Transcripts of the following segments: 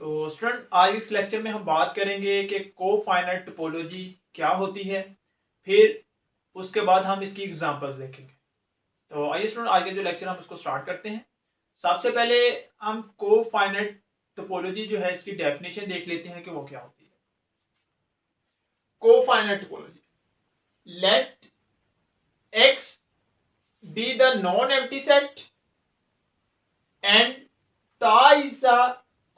तो स्टूडेंट आज इस लेक्चर में हम बात करेंगे कि कोफाइनाइट टोपोलॉजी क्या होती है, फिर उसके बाद हम इसकी एग्जांपल्स देखेंगे। तो आइए स्टूडेंट आज के जो लेक्चर हम उसको स्टार्ट करते हैं। सबसे पहले हम कोफाइनाइट टोपोलॉजी जो है इसकी डेफिनेशन देख लेते हैं कि वो क्या होती है। Cofinite topology, let X be the non empty set and ta is a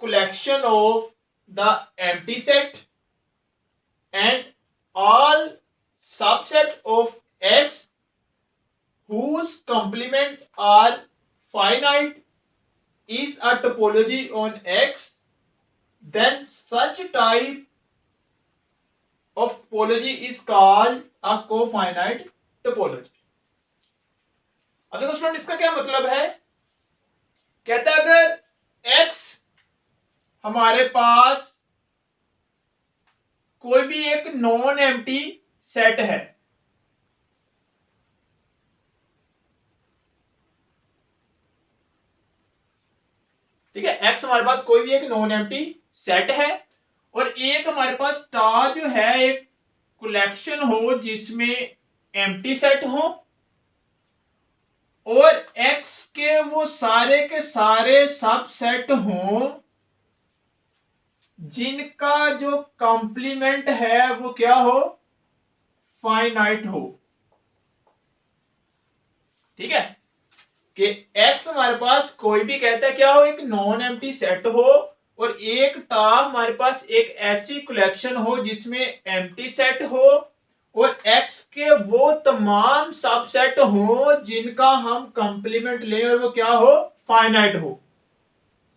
collection of the empty set and all subset of x whose complement are finite is a topology on x, then such type of topology is called a cofinite topology। अब देखो student इसका क्या मतलब है। कहता है अगर x हमारे पास कोई भी एक नॉन एम्प्टी सेट है, ठीक है, x हमारे पास कोई भी एक नॉन एम्प्टी सेट है और एक हमारे पास टा जो है एक कलेक्शन हो जिसमें एम्प्टी सेट हो और x के वो सारे के सारे सबसेट हों जिनका जो कॉम्प्लीमेंट है वो क्या हो, फाइनाइट हो। ठीक है कि x हमारे पास कोई भी कहता है क्या हो, एक नॉन एम्प्टी सेट हो और एक टा हमारे पास एक ऐसी कलेक्शन हो जिसमें एम्प्टी सेट हो और x के वो तमाम सबसेट हो जिनका हम कंप्लीमेंट लें और वो क्या हो, फाइनाइट हो।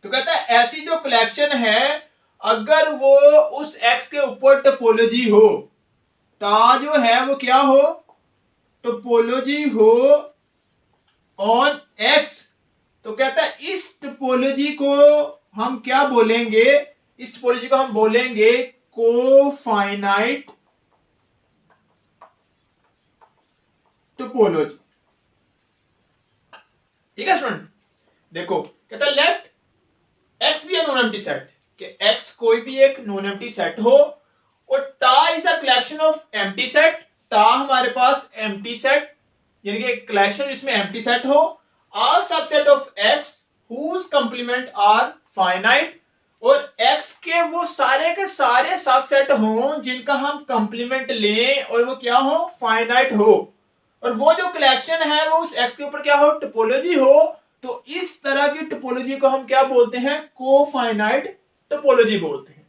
तो कहता है ऐसी जो कलेक्शन है अगर वो उस x के ऊपर टोपोलॉजी हो, टा जो है वो क्या हो, टोपोलॉजी हो ऑन x, तो कहता है इस टोपोलॉजी को हम क्या बोलेंगे, इस टोपोलॉजी को हम बोलेंगे कोफाइनाइट टोपोलॉजी। ठीक है स्टूडेंट, देखो कहता है let x be a non empty set, कि x कोई भी एक नॉन एम्प्टी सेट हो और टा is a collection of empty set, टा हमारे पास एम्प्टी सेट यानी कि कलेक्शन जिसमें एम्प्टी सेट हो, all subset of x whose complement are finite, और x के वो सारे के सारे सबसेट हों जिनका हम कंप्लीमेंट लें और वो क्या हो, फाइनाइट हो, और वो जो कलेक्शन है वो उस x के ऊपर क्या हो, टोपोलॉजी हो। तो इस तरह की टोपोलॉजी को हम क्या बोलते हैं, कोफाइनाइट टोपोलॉजी बोलते हैं।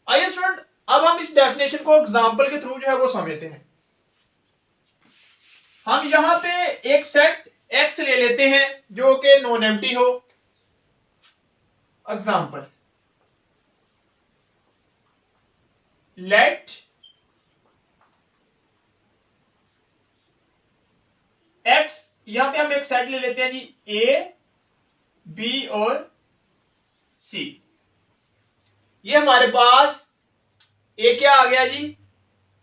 आइए स्टूडेंट अब हम इस डेफिनेशन को एग्जांपल के थ्रू जो है वो समझते हैं। हम यहां पे एक सेट x ले लेते हैं जो कि नॉन एम्प्टी हो। एग्जांपल, लेट x, यहां पे हम एक सेट ले लेते हैं जी a b और c। ये हमारे पास a क्या आ गया जी,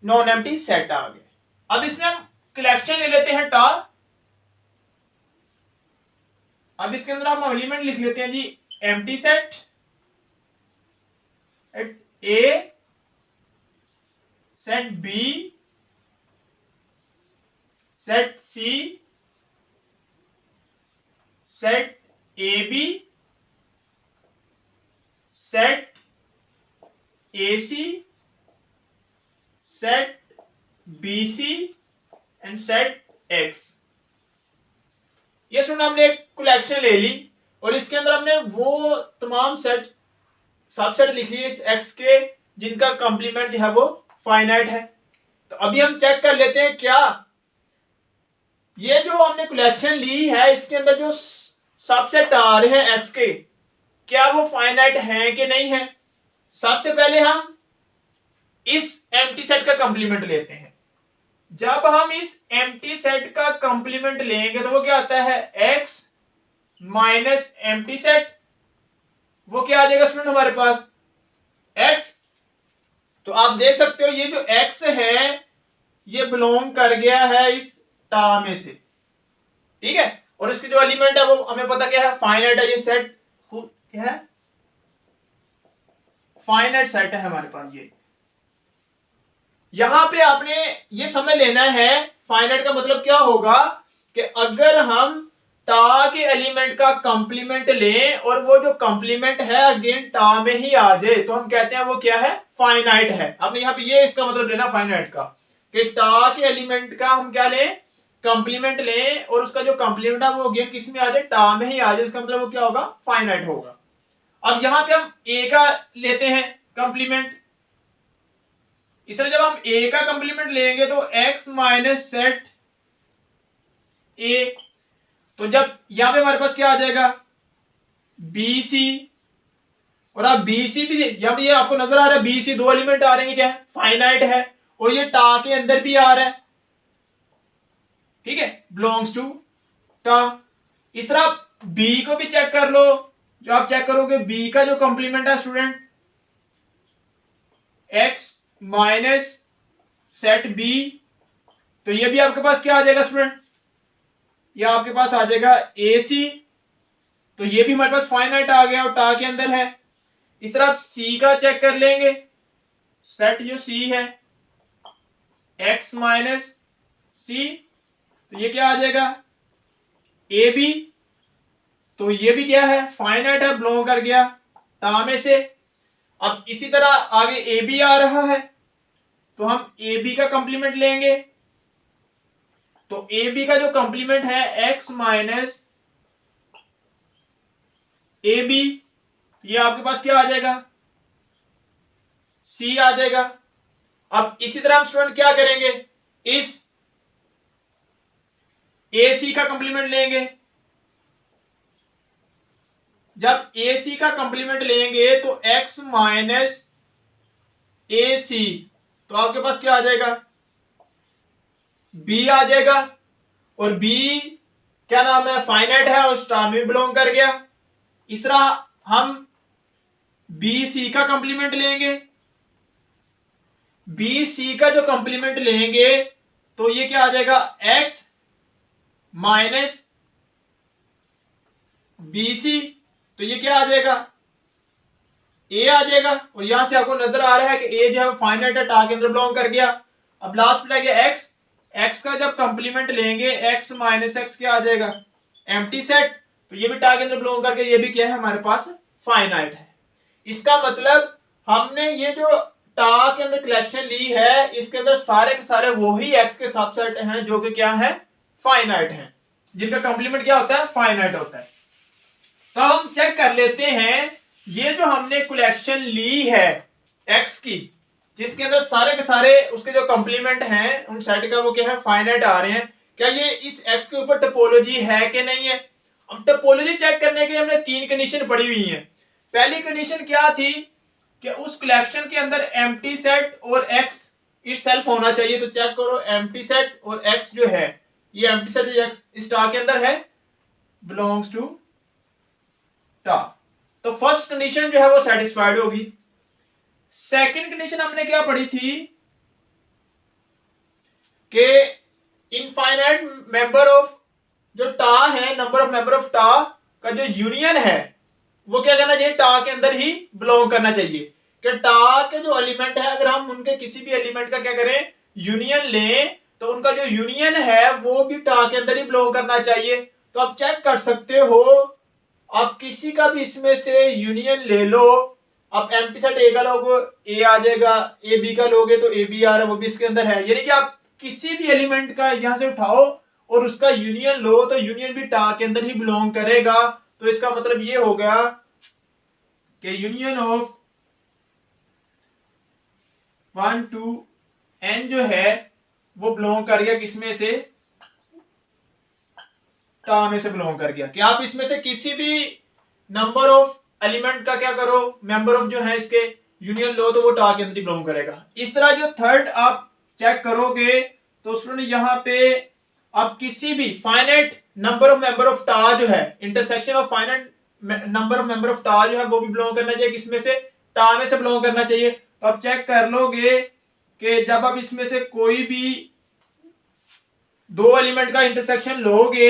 नॉन एम्प्टी सेट आ गया। अब इसमें हम कलेक्शन ले लेते हैं टा। अब इसके अंदर हम एलिमेंट लिख लेते हैं जी empty set at A, set B, set C, set A B, set A C, set B C and set X. ये सुन हमने एक कलेक्शन ले ली और इसके अंदर हमने वो तमाम सेट सबसेट लिख लिए एक्स के जिनका कंप्लीमेंट जो है वो फाइनाइट है। तो अभी हम चेक कर लेते हैं क्या ये जो हमने कलेक्शन ली है इसके अंदर जो सबसेट आ रहे हैं एक्स के, क्या वो फाइनाइट हैं कि नहीं है। सबसे पहले हम इस एम्प्टी सेट का कंप्लीमेंट लेते हैं। जब हम इस एम्प्टी सेट का कंप्लीमेंट लेंगे तो वो क्या आता है, x माइनस एम्प्टी सेट, वो क्या आ जाएगा स्टूडेंट हमारे पास, x। तो आप देख सकते हो ये जो x है ये बिलोंग कर गया है इस टा में से, ठीक है, और इसके जो एलिमेंट है वो हमें पता क्या है, फाइनाइट है। ये सेट क्या है, फाइनाइट सेट है हमारे पास। ये यहां पे आपने ये समझ लेना है फाइनाइट का मतलब क्या होगा कि अगर हम टा के एलिमेंट का कंप्लीमेंट लें और वो जो कंप्लीमेंट है अगेन टा में ही आ जाए तो हम कहते हैं वो क्या है, फाइनाइट है। आपने यहाँ पे ये इसका मतलब लेना फाइनाइट का कि टा के एलिमेंट का हम क्या लें, कंप्लीमेंट लें और उसका जो कंप्लीमेंट है वो अगेन किस में आ जाए, टा में ही आ जाए, इसका मतलब वो क्या होगा, फाइनाइट होगा। अब यहां पे हम ए का लेते हैं कंप्लीमेंट। इस तरह जब हम ए का कंप्लीमेंट लेंगे तो x माइनस सेट ए, तो जब यहां पे हमारे पास क्या आ जाएगा, बी सी, और आप बी सी भी यहां पे ये आपको नजर आ रहा है बी सी दो एलिमेंट आ रहे हैं, क्या है, फाइनाइट है और ये टा के अंदर भी आ रहा है, ठीक है, बिलोंग्स टू टा। इस तरह आप बी को भी चेक कर लो, जो आप चेक करोगे बी का जो कंप्लीमेंट है student x minus set B, तो ये भी आपके पास क्या आ जाएगा स्टूडेंट, ये आपके पास आ जाएगा ए सी, तो ये भी हमारे पास फाइनाइट आ गया और टा के अंदर है। इस तरह आप सी का चेक कर लेंगे, सेट जो सी है x माइनस सी, तो ये क्या आ जाएगा ए बी, तो ये भी क्या है, फाइनाइट है, बिलोंग कर गया टा में से। अब इसी तरह आगे ए बी आ रहा है तो हम ए बी का कंप्लीमेंट लेंगे, तो ए बी का जो कंप्लीमेंट है x माइनस ए बी, ये आपके पास क्या आ जाएगा, c आ जाएगा। अब इसी तरह हम स्टूडेंट क्या करेंगे, इस ए सी का कंप्लीमेंट लेंगे। जब ए सी का कंप्लीमेंट लेंगे तो x माइनस ए सी, तो आपके पास क्या आ जाएगा, b आ जाएगा, और b क्या नाम है, फाइनाइट है और स्टार में बिलोंग कर गया। इस तरह हम बी सी का कंप्लीमेंट लेंगे, बी सी का जो कंप्लीमेंट लेंगे तो ये क्या आ जाएगा, x माइनस बी सी, तो ये क्या आ जाएगा, a आ जाएगा, और यहां से आपको नजर आ रहा है कि a जो है फाइनाइट है, टा के अंदर बिलोंग कर गया। अब लास्ट में गया x, x का जब कंप्लीमेंट लेंगे x माइनस एक्स क्या आ जाएगा, एम्प्टी सेट, तो ये भी टा के अंदर बिलोंग करके ये भी क्या है हमारे पास फाइनाइट है। इसका मतलब हमने ये जो टा के अंदर कलेक्शन ली है इसके अंदर सारे के सारे वही x के सबसेट हैं जो कि क्या है, फाइनाइट हैं, जिनका कंप्लीमेंट क्या होता है, फाइनाइट होता है। तो हम चेक कर लेते हैं ये जो हमने कलेक्शन ली है x की, जिसके अंदर सारे के सारे उसके जो कंप्लीमेंट हैं उन सेट का वो क्या है, फाइनाइट आ रहे हैं, क्या ये इस x के ऊपर टोपोलॉजी है कि नहीं है। अब टोपोलॉजी चेक करने के लिए हमने तीन कंडीशन पढ़ी हुई हैं। पहली कंडीशन क्या थी कि उस कलेक्शन के अंदर एम्प्टी सेट और x इटसेल्फ होना चाहिए, तो चेक करो एम्प्टी सेट और x जो है, ये एम्प्टी सेट जो x इस टा के अंदर है, बिलोंग्स टू टा। तो फर्स्ट कंडीशन जो है वो सेटिस्फाइड होगी। सेकंड कंडीशन हमने क्या पढ़ी थी कि इनफाइनाइट मेंबर ऑफ जो टा है, नंबर ऑफ मेंबर ऑफ टा का जो यूनियन है वो क्या करना चाहिए, टा के अंदर ही बिलोंग करना चाहिए। कि टा के जो एलिमेंट है अगर हम उनके किसी भी एलिमेंट का क्या करें, यूनियन लें, तो उनका जो यूनियन है वो भी टा के अंदर ही बिलोंग करना चाहिए। तो आप चेक कर सकते हो, आप किसी का भी इसमें से यूनियन ले लो, आप एम्प्टी सेट ए का लोगे ए आ जाएगा, ए बी का लोगे तो ए बी आ रहा है वो भी इसके अंदर है, यानी कि आप किसी भी एलिमेंट का यहां से उठाओ और उसका यूनियन लो तो यूनियन भी टा के अंदर ही बिलोंग करेगा। तो इसका मतलब ये हो गया कि यूनियन ऑफ 1 to n जो है वो बिलोंग कर गया किसमें से, टा में से बिलोंग कर गया। कि आप इसमें से किसी भी नंबर ऑफ एलिमेंट का क्या करो, मेंबर ऑफ जो है इसके यूनियन लो तो वो टा के अंदर बिलोंग करेगा। इस तरह जो थर्ड आप चेक करोगे तो स्टूडेंट यहाँ पे आप किसी भी finite number of member of टा जो है, intersection of finite number of member of टा जो है वो भी बिलोंग करना चाहिए किसमें से, टा में से बिलोंग करना चाहिए। तो आप चेक कर लोगे कि जब आप इसमें से कोई भी दो एलिमेंट का इंटरसेक्शन लोगे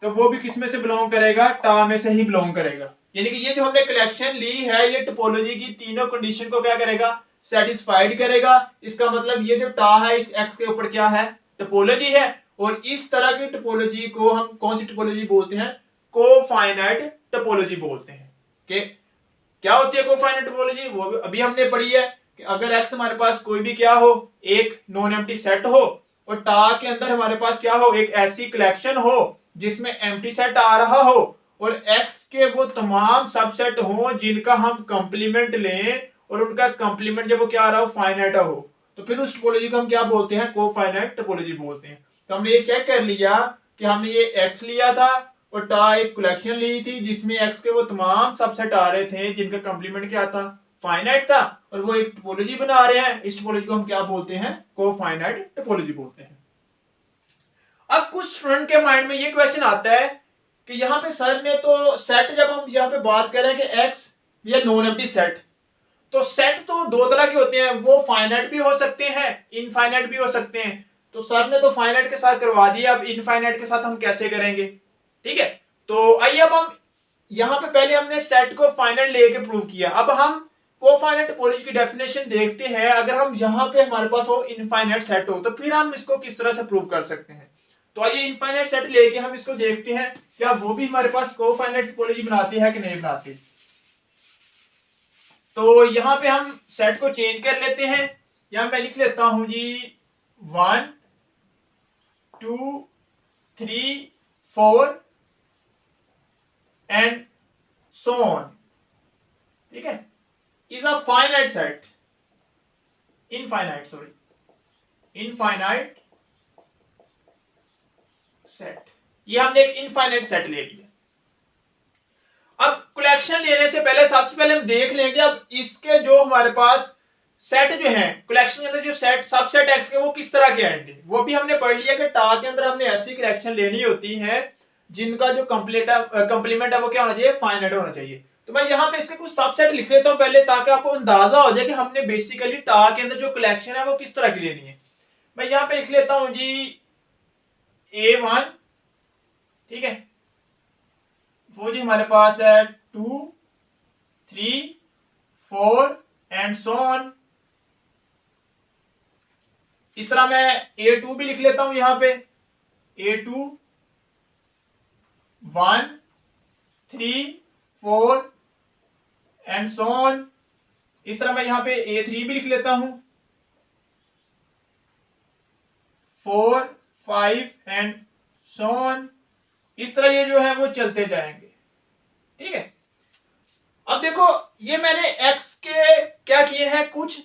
तो वो भी किसमें से बिलोंग करेगा, टा में से ही बिलोंग करेगा। यानी कि ये जो हमने कलेक्शन ली है ये टोपोलॉजी की तीनों कंडीशन को क्या करेगा, सेटिस्फाइड करेगा। इसका मतलब ये जो टा है इस एक्स के ऊपर क्या है, टोपोलॉजी है। और इस तरह की टोपोलॉजी को हम कौन सी टोपोलॉजी बोलते हैं, कोफाइनाइट टोपोलॉजी बोलते हैं। कि क्या होती है कोफाइनाइट टोपोलॉजी, वो अभी हमने पढ़ी है कि अगर एक्स हमारे पास कोई भी क्या हो, एक नॉन एम्प्टी सेट हो और टा के अंदर हमारे पास क्या हो, एक ऐसी कलेक्शन हो जिसमें एम्प्टी सेट आ रहा हो और एक्स के वो तमाम सबसेट हो जिनका हम कंप्लीमेंट लें और उनका कंप्लीमेंट जब वो क्या आ रहा हो, फाइनाइट हो, तो फिर उस टोपोलॉजी को हम क्या बोलते हैं, कोफाइनाइट टोपोलॉजी बोलते हैं। तो हमने ये चेक कर लिया कि हमने ये एक्स लिया था और टा एक कलेक्शन ली थी जिसमें एक्स के वो तमाम सबसेट आ रहे थे जिनका कंप्लीमेंट क्या था, फाइनाइट था, और वो एक टोपोलॉजी बना रहे हैं। इस टोपोलॉजी को हम क्या बोलते हैं, कोफाइनाइट टोपोलॉजी बोलते हैं। अब कुछ स्टूडेंट के माइंड में ये क्वेश्चन आता है कि यहाँ पे सर ने तो सेट, जब हम यहाँ पे बात करें कि एक्स या नॉन एम्प्टी सेट, तो सेट तो दो तरह के होते हैं, वो फाइनाइट भी हो सकते हैं, इनफाइनाइट भी हो सकते हैं। तो सर ने तो फाइनाइट के साथ करवा दिया, अब इनफाइनाइट के साथ हम कैसे करेंगे, ठीक है। तो आइए अब हम यहाँ पे पहले हमने सेट को फाइनाइट लेके प्रूव किया, अब हम कोफाइनाइट टोपोलॉजी की डेफिनेशन देखते हैं। अगर हम यहाँ पे हमारे पास हो इनफाइनाइट सेट हो तो फिर हम इसको किस तरह से प्रूव कर सकते हैं। तो आइए इनफाइनाइट सेट लेके हम इसको देखते हैं, क्या वो भी हमारे पास कोफाइनाइट टोपोलॉजी बनाती है कि नहीं बनाती। तो यहाँ पे हम सेट को चेंज कर लेते हैं, यहाँ मैं लिख लेता हूं जी 1 2 3 4 एंड सो ऑन, ठीक है, is a finite set, infinite set. ये हमने एक इनफाइनाइट सेट ले लिया। अब कलेक्शन लेने से पहले सबसे पहले हम देख लेंगे अब इसके जो हमारे पास सेट जो है कलेक्शन के अंदर जो सेट सबसेट एक्स के वो किस तरह के आएंगे। वो भी हमने पढ़ लिया कि टा के अंदर हमने ऐसी कलेक्शन लेनी होती है जिनका जो कंप्लीमेंट है वो क्या होना चाहिए, फाइनाइट होना चाहिए। तो मैं यहाँ पे इसके कुछ सबसेट लिख लेता हूँ पहले, ताकि आपको अंदाजा हो जाए कि हमने बेसिकली टा के अंदर जो कलेक्शन है वो किस तरह की लेनी है। मैं यहाँ पे लिख लेता हूँ जी A1, ठीक है, वो जी हमारे पास है 2 3 4 एंड सो ऑन। इस तरह मैं A2 भी लिख लेता हूं, यहां पे A2 1 3 4 एंड सो ऑन। इस तरह मैं यहां पे A3 भी लिख लेता हूं 4 5 एंड सो ऑन। इस तरह ये जो है वो चलते जाएंगे, ठीक है। अब देखो ये मैंने x के क्या किए हैं, कुछ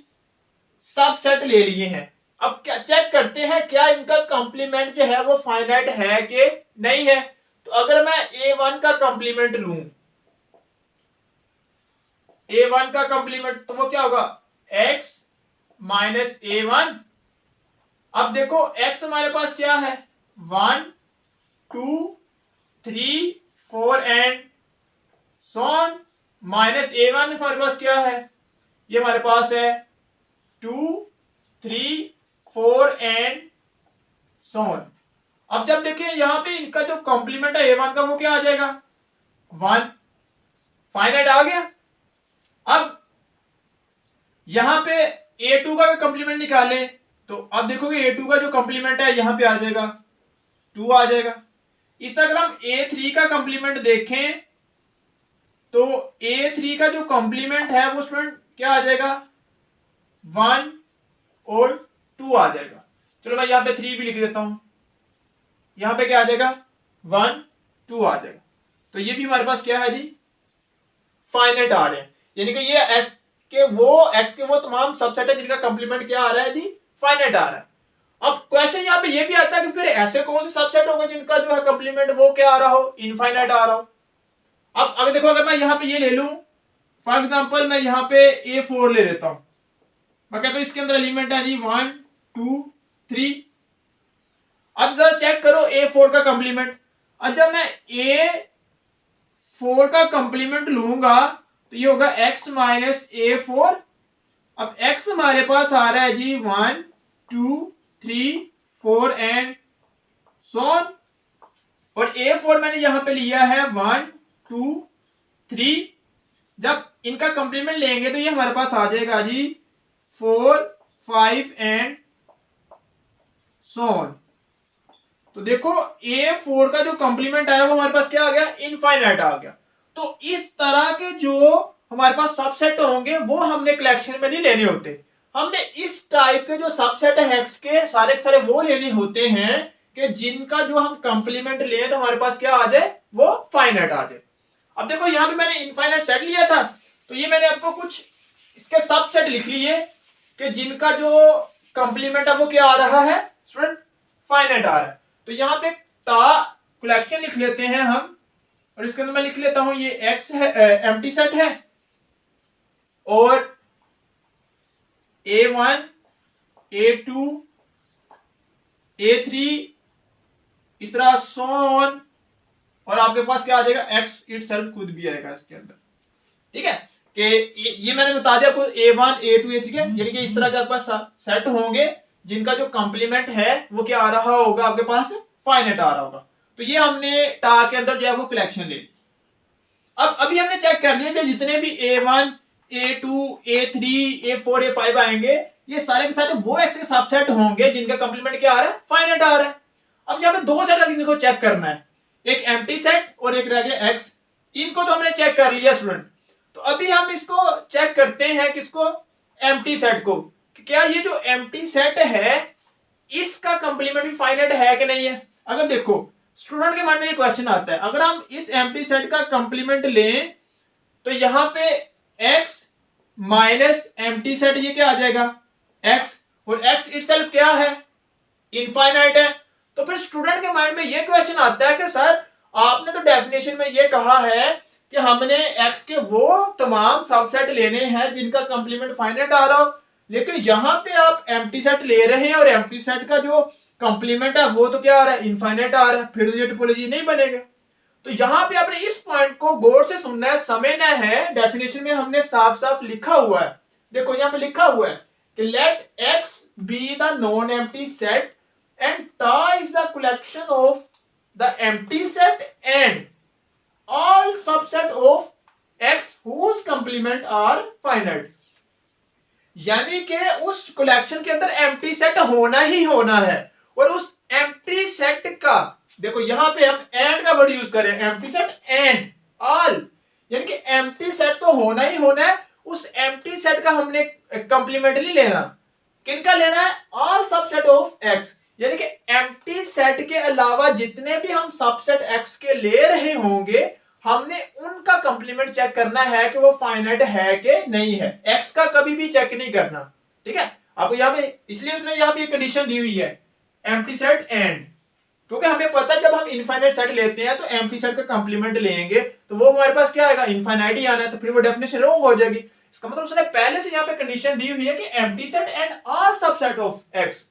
सबसेट ले लिए हैं। अब क्या चेक करते हैं क्या इनका कंप्लीमेंट जो है वो फाइनाइट है कि नहीं है। तो अगर मैं A1 का कंप्लीमेंट लूं, A1 का कंप्लीमेंट, तो वो क्या होगा x माइनस A1। अब देखो x हमारे पास क्या है 1 2 3 4 and so on, minus A1 हमारे पास क्या है, ये हमारे पास है 2 3 4 एंड सो ऑन। अब जब देखिए यहाँ पे इनका जो कॉम्प्लीमेंट है A1 का वो क्या आ जाएगा 1, फाइनाइट आ गया। अब यहाँ पे A2 का कॉम्प्लीमेंट निकालें तो अब देखोगे A2 का जो कॉम्प्लीमेंट है यहाँ पे आ जाएगा 2 आ जाएगा। इस तरह अगर हम A3 का कॉम्प्लीमेंट देखें तो A3 का जो कॉम्प्लीमेंट है वो स्टूडेंट क्या आ जाएगा 1 और 2 आ जाएगा। चलो मैं यहाँ पे 3 भी लिख देता हूं, यहाँ पे क्या आ जाएगा 1 2 आ जाएगा। तो ये भी हमारे पास क्या है जी फाइनाइट आ रहे हैं, यानी कि ये एक्स के वो तमाम सबसेट है जिनका कंप्लीमेंट क्या आ रहा है जी फाइनाइट आ रहा है। अब क्वेश्चन यहाँ पे ये भी आता है कि फिर ऐसे कौन से सबसेट होंगे जिनका जो है कंप्लीमेंट वो क्या आ रहा हो, इनफाइनाइट आ रहा हो। अब अगर देखो अगर मैं यहाँ पे ये ले लूं फॉर एग्जांपल, मैं यहाँ पे A4 ले लेता हूं, मैं कहता हूं इसके अंदर एलिमेंट है जी 1 2 3। अब जरा चेक करो A4 का कंप्लीमेंट। अब जब मैं A4 का कंप्लीमेंट लूंगा तो ये होगा x माइनस A4। अब x हमारे पास आ रहा है जी 1 2 3 4 एंड सो ऑन, और A4 मैंने यहां पे लिया है 1 2 3, जब इनका कंप्लीमेंट लेंगे तो ये हमारे पास आ जाएगा जी 4, 5 एंड सो ऑन। तो देखो A4 का जो कंप्लीमेंट आया वो हमारे पास क्या आ गया, इनफाइनाइट आ गया। तो इस तरह के जो हमारे पास सबसेट होंगे वो हमने कलेक्शन में नहीं लेने होते, हमने इस टाइप के जो सबसेट है एक्स के सारे वो लेने होते हैं कि जिनका जो हम कंप्लीमेंट ले तो हमारे पास क्या आ जाए, वो फाइनाइट आ जाए। अब देखो यहाँ पे मैंने इनफाइनाइट सेट लिया था, तो ये मैंने आपको कुछ इसके सबसेट लिख लिए कि जिनका जो कंप्लीमेंट है वो क्या आ रहा है स्टूडेंट, फाइनाइट आ रहा है। तो यहाँ पे टा कलेक्शन लिख लेते हैं हम, और इसके अंदर मैं लिख लेता हूं ये एक्स है, एम्प्टी सेट है, और A1, A2, A3 इस तरह सो ऑन, और आपके पास क्या आ जाएगा एक्स इटसेल्फ खुद भी आएगा इसके अंदर। ठीक है कि ये मैंने बता दिया आपको A1, A2, A3 के, यानी कि इस तरह के आपके पास सेट होंगे जिनका जो कंप्लीमेंट है वो क्या आ रहा होगा, आपके पास फाइनाइट आ रहा होगा। तो ये हमने टा के अंदर जो है वो कलेक्शन ले ली। अब अभी हमने चेक कर लिया कि जितने भी A1, A2, A3, A4, A5 आएंगे ये सारे के सारे वो एक्स के सबसेट होंगे जिनका कंप्लीमेंट क्या आ रहा है, फाइनाइट आ रहा है। अब यहाँ पे दो सेट इनको चेक करना है, एक एम्प्टी सेट और एक रह गया एक्स। इनको तो हमने चेक कर लिया स्टूडेंट, तो अभी हम इसको चेक करते हैं किसको, एम्प्टी सेट को, कि क्या ये जो एम्प्टी सेट है इसका कंप्लीमेंट भी फाइनाइट है कि नहीं है। अगर देखो स्टूडेंट के मन में ये क्वेश्चन आता है, अगर हम इस एम्प्टी सेट का कंप्लीमेंट लें तो यहां पे x माइनस एम्प्टी सेट ये क्या आ जाएगा x, और x इटसेल्फ क्या है, इनफाइनाइट है। तो फिर स्टूडेंट के माइंड में ये क्वेश्चन आता है कि सर आपने तो डेफिनेशन में ये कहा है कि हमने x के वो तमाम सबसेट लेने हैं जिनका कंप्लीमेंट फाइनाइट आ रहा हो, लेकिन यहां पे आप एम्प्टी सेट ले रहे हैं और एम्प्टी सेट का जो कंप्लीमेंट है वो तो क्या आ रहा है, इनफाइनाइट आ रहा है, फिर तो ये टोपोलॉजी नहीं बनेगा। तो यहां पे आपने इस पॉइंट को गौर से सुनना है, समझना है। डेफिनेशन में हमने साफ साफ लिखा हुआ है, देखो यहां पे लिखा हुआ है कि let x be the non empty set and tau is the collection of the empty set and all subset of x whose complement are finite। यानी कि उस कलेक्शन के अंदर एम्प्टी सेट होना ही होना है, और उस एम्प्टी सेट का देखो यहां पे हम एंड का वर्ड यूज करें, एम्प्टी सेट एंड ऑल, यानी कि एम्प्टी सेट तो होना ही होना है, उस एम्प्टी सेट का हमने कंप्लीमेंट नहीं लेना, किनका लेना है, ऑल सबसेट ऑफ एक्स, यानी कि एम्प्टी सेट के अलावा जितने भी हम सबसेट एक्स के ले रहे होंगे हमने उनका कंप्लीमेंट चेक करना है कि वो फाइनाइट है कि नहीं है, एक्स का कभी भी चेक नहीं करना। ठीक है, आपको यहाँ पे इसलिए उसने यहाँ पे कंडीशन दी हुई है एम्प्टी सेट एंड, क्योंकि हमें पता है जब हम इनफाइनाइट सेट लेते हैं तो एम्प्टी सेट का कंप्लीमेंट लेंगे तो वो हमारे पास क्या आएगा, इनफाइनाइट ही आना है, तो फिर वो डेफिनेशन रॉन्ग हो जाएगी। इसका मतलब उसने पहले से यहाँ पे कंडीशन दी हुई है कि empty set and all subset of x,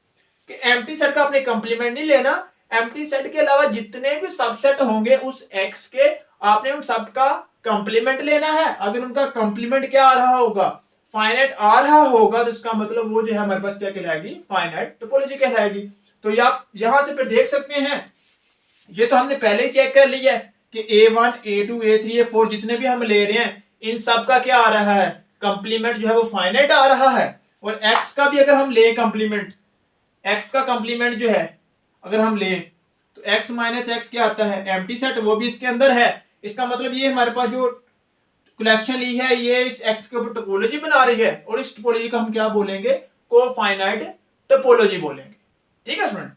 कि एम्प्टी सेट का अपने कंप्लीमेंट नहीं लेना, एम्प्टी सेट के अलावा जितने भी सबसेट होंगे उस एक्स के आपने उन सब का कंप्लीमेंट लेना है। अगर उनका कंप्लीमेंट क्या आ रहा होगा, फाइनाइट आ रहा होगा, तो इसका मतलब वो जो है हमारे पास क्या कहलाएगी, फाइनाइट टोपोलॉजी कहलाएगी। तो आप यहां से फिर देख सकते हैं, ये तो हमने पहले ही चेक कर लिया है कि A1, A2, A3, A4 जितने भी हम ले रहे हैं इन सब का क्या आ रहा है, कंप्लीमेंट जो है वो फाइनाइट आ रहा है। और x का भी अगर हम ले कंप्लीमेंट, x का कंप्लीमेंट जो है अगर हम लें तो x माइनस एक्स क्या आता है, एम्प्टी सेट, वो भी इसके अंदर है। इसका मतलब ये हमारे पास जो कलेक्शन ली है ये इस x के ऊपर टोपोलॉजी बना रही है, और इस टोपोलॉजी को हम क्या बोलेंगे, कोफाइनाइट टोपोलॉजी बोलेंगे। ठीक है स्टूडेंट।